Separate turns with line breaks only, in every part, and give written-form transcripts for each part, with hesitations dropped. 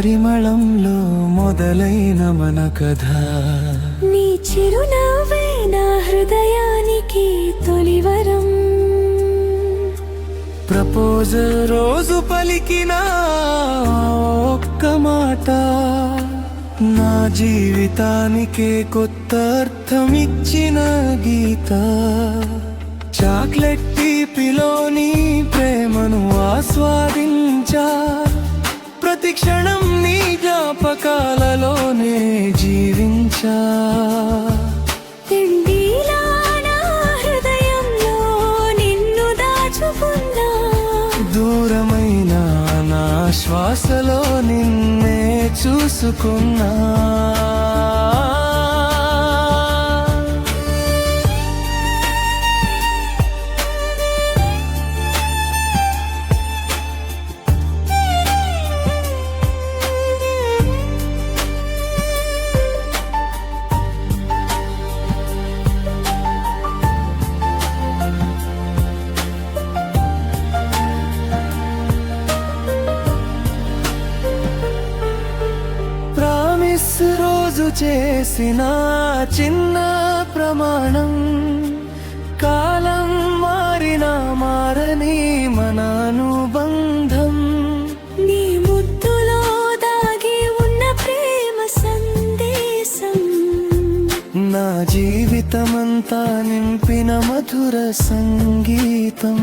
పరిమళంలో మొదలైన మన కథ.
నీ చిరునవ్వే నా హృదయానికి తొలివరం.
ప్రపోజల్ రోజు పలికిన ఒక్క మాట నా జీవితానికే కొత్త అర్థమిచ్చిన గీత. చాక్లెట్ తీపిలోని ప్రేమను ఆస్వాదించా, ప్రతి క్షణం నీ జ్ఞాపకాలలోనే జీవించా.
తిండిలా నా హృదయంలో నిన్ను దాచుకున్నా,
దూరమైన నా శ్వాసలో నిన్నే చూసుకున్నా. రోజు చేసిన చిన్న ప్రమాణం, కాలం మారినా మారని మన అనుబంధం.
నీ ముద్దులో దాగి ఉన్న ప్రేమ సందేశం,
నా జీవితమంతా నింపిన మధుర సంగీతం.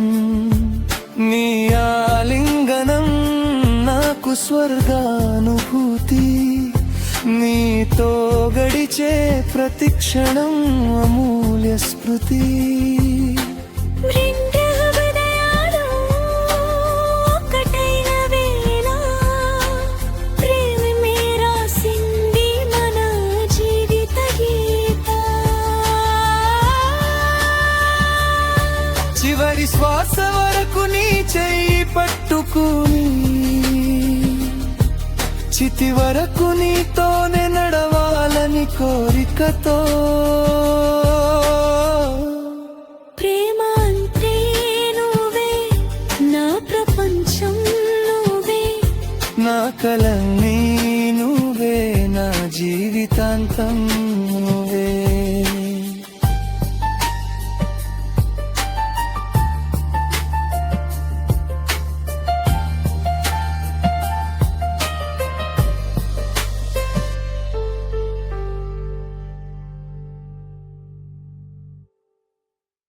నీ ఆలింగనం నాకు స్వర్గానుభూతి, నీతో గడిచే ప్రతి క్షణం అమూల్య స్మృతి.
రెండు హృదయాలు ఒక్కటైన వేళ, ప్రేమే రాసింది మన జీవిత గీత.
చివరి శ్వాస వరకు నీ చెయ్యి పట్టుకుని, చితి వరకు నీతోనే నడవాలని కోరికతో.
ప్రేమ అంటే నువ్వే, నా ప్రపంచం నువ్వే,
నా కలన్నీ నువ్వే, నా జీవితాంతం